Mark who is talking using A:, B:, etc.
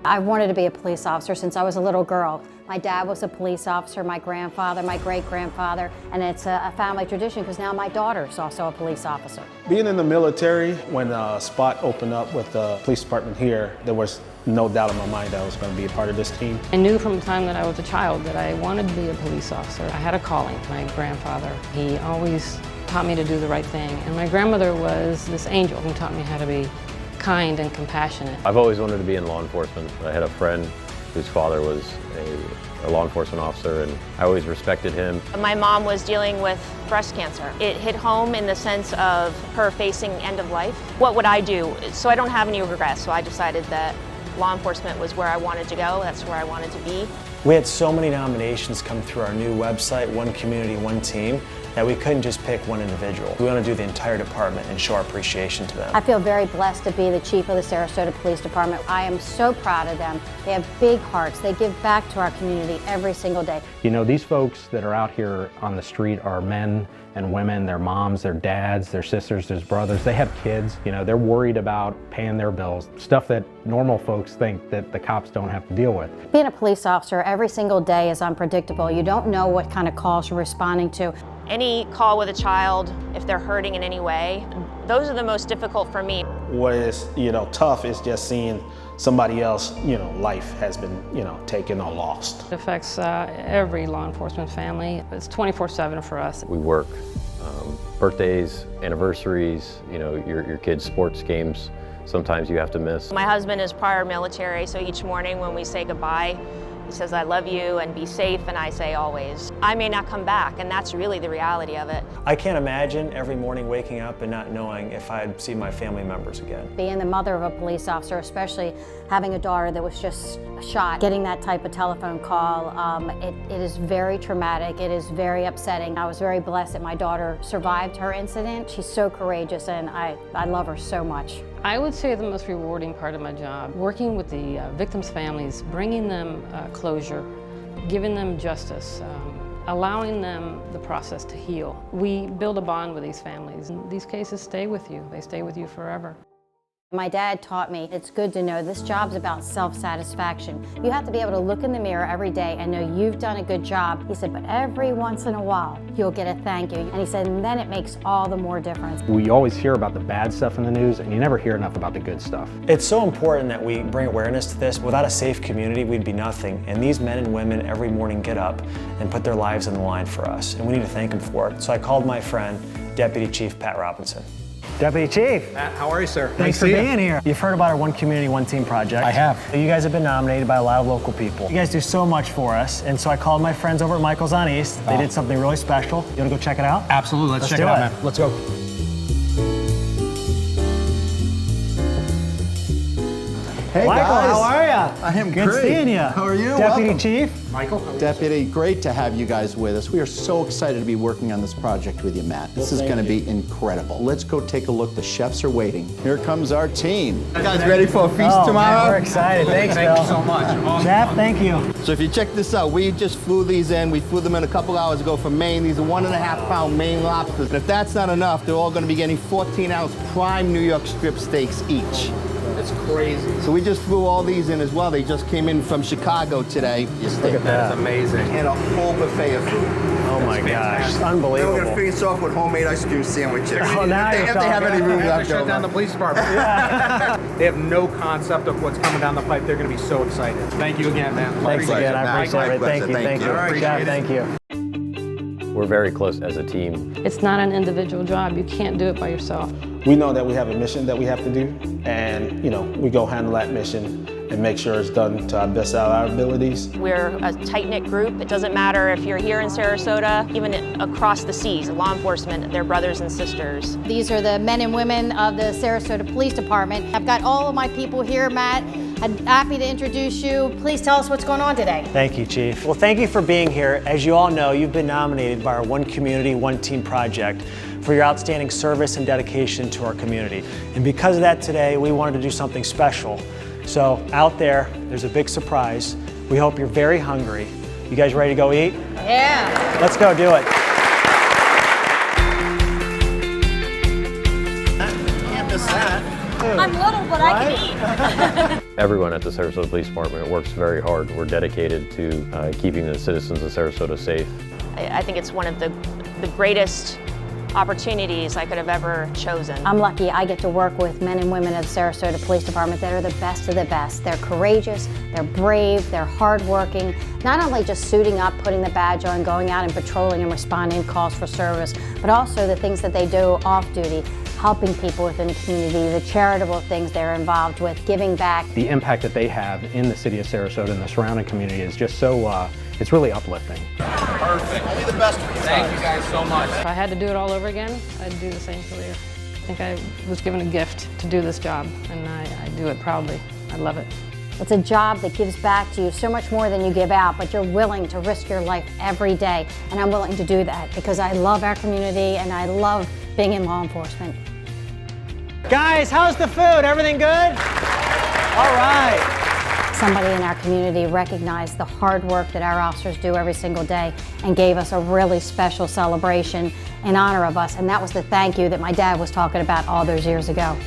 A: I wanted to be a police officer since I was a little girl. My dad was a police officer, my grandfather, my great-grandfather, and it's a family tradition because now my daughter's also a police officer.
B: Being in the military, when a spot opened up with the police department here, there was no doubt in my mind that I was going to be a part of this team.
C: I knew from the time that I was a child that I wanted to be a police officer. I had a calling. My grandfather, he always taught me to do the right thing, and my grandmother was this angel who taught me how to be kind and compassionate.
D: I've always wanted to be in law enforcement. I had a friend whose father was a law enforcement officer, and I always respected him.
E: My mom was dealing with breast cancer. It hit home in the sense of her facing end of life. What would I do? So I don't have any regrets, so I decided that law enforcement was where I wanted to go. That's where I wanted to be.
F: We had so many nominations come through our new website, OneCommunityOneTeam, that we couldn't just pick one individual. We want to do the entire department and show our appreciation to them.
A: I feel very blessed to be the chief of the Sarasota Police Department. I am so proud of them. They have big hearts. They give back to our community every single day.
G: You know, these folks that are out here on the street are men and women, their moms, their dads, their sisters, their brothers. They have kids. You know, they're worried about paying their bills, stuff that normal folks think that the cops don't have to deal with.
A: Being a police officer every single day is unpredictable. You don't know what kind of calls you're responding to.
E: Any call with a child, if they're hurting in any way, those are the most difficult for me.
B: What is, tough is just seeing somebody else, life has been, taken or lost.
C: It affects every law enforcement family. It's 24/7 for us.
D: We work birthdays, anniversaries, your kids' sports games. Sometimes you have to miss.
E: My husband is prior military, so each morning when we say goodbye, he says, "I love you and be safe," and I say always. I may not come back, and that's really the reality of it.
F: I can't imagine every morning waking up and not knowing if I'd see my family members again.
A: Being the mother of a police officer, especially having a daughter that was just shot, getting that type of telephone call, it is very traumatic. It is very upsetting. I was very blessed that my daughter survived her incident. She's so courageous, and I love her so much.
C: I would say the most rewarding part of my job, working with the victims' families, bringing them closure, giving them justice, allowing them the process to heal. We build a bond with these families, and these cases stay with you. They stay with you forever.
A: My dad taught me it's good to know this job's about self-satisfaction. You have to be able to look in the mirror every day and know you've done a good job. He said, but every once in a while, you'll get a thank you. And he said, and then it makes all the more difference.
G: We always hear about the bad stuff in the news, and you never hear enough about the good stuff.
F: It's so important that we bring awareness to this. Without a safe community, we'd be nothing. And these men and women every morning get up and put their lives on the line for us. And we need to thank them for it. So I called my friend, Deputy Chief Pat Robinson. Deputy Chief.
H: Matt, how are you, sir?
F: Thanks for being here. You've heard about our One Community, One Team project.
H: I have.
F: You guys have been nominated by a lot of local people. You guys do so much for us, and so I called my friends over at Michael's on East. They did something really special. You wanna go check it out?
H: Absolutely, let's check it out, man. Let's go.
I: Hey
F: Michael,
I: guys.
F: how are ya?
I: I am
F: Good
I: great.
F: seeing you.
I: How are you?
F: Deputy
I: Welcome.
F: Chief.
H: Michael.
I: Deputy, great to have you guys with us. We are so excited to be working on this project with you, Matt. This is going to be incredible. Let's go take a look. The chefs are waiting. Here comes our team. You guys ready for a feast tomorrow?
F: Man, we're excited. Thanks, Bill.
H: Thank you so much. Awesome.
F: Chef, thank you.
I: So if you check this out, we just flew these in. We flew them in a couple hours ago from Maine. These are 1.5 pound Maine lobsters. And if that's not enough, they're all going to be getting 14-ounce prime New York strip steaks each.
H: That's crazy.
I: So we just flew all these in as well. They just came in from Chicago today.
H: Look at that. That's amazing.
I: And a whole buffet of food.
F: Oh my gosh,
I: Then
F: unbelievable.
I: we're going to finish off with homemade ice cream sandwiches.
F: Oh, now
I: if
F: you're
I: they
F: talking.
I: have any room
H: They
I: left
H: shut down
I: over.
H: the police department. They have no concept of what's coming down the pipe. They're going to be so excited. Thank you again, man.
F: Thanks again, I appreciate it. Thank you, thank you.
I: All right,
F: Chef, thank you.
D: We're very close as a team.
C: It's not an individual job. You can't do it by yourself.
B: We know that we have a mission that we have to do, and we go handle that mission and make sure it's done to our best of our abilities.
E: We're a tight-knit group. It doesn't matter if you're here in Sarasota, even across the seas, law enforcement, they're brothers and sisters.
A: These are the men and women of the Sarasota Police Department. I've got all of my people here, Matt. I'm happy to introduce you. Please tell us what's going on today.
F: Thank you, Chief. Well, thank you for being here. As you all know, you've been nominated by our One Community, One Team project for your outstanding service and dedication to our community. And because of that today, we wanted to do something special. So out there's a big surprise. We hope you're very hungry. You guys ready to go eat?
A: Yeah.
F: Let's go do it.
I: Can't miss that.
F: food.
E: I'm little, but I can eat.
D: Everyone at the Sarasota Police Department works very hard. We're dedicated to keeping the citizens of Sarasota safe.
E: I think it's one of the greatest opportunities I could have ever chosen.
A: I'm lucky I get to work with men and women of the Sarasota Police Department that are the best of the best. They're courageous, they're brave, they're hardworking, not only just suiting up, putting the badge on, going out and patrolling and responding to calls for service, but also the things that they do off duty, helping people within the community, the charitable things they're involved with, giving back.
G: The impact that they have in the city of Sarasota and the surrounding community is just so, it's really uplifting.
H: Perfect. Only the best for you. Thank you guys so much.
C: If I had to do it all over again, I'd do the same career. I think I was given a gift to do this job, and I do it proudly. I love it.
A: It's a job that gives back to you so much more than you give out, but you're willing to risk your life every day, and I'm willing to do that because I love our community and I love being in law enforcement.
F: Guys, how's the food? Everything good? All right.
A: Somebody in our community recognized the hard work that our officers do every single day and gave us a really special celebration in honor of us, and that was the thank you that my dad was talking about all those years ago.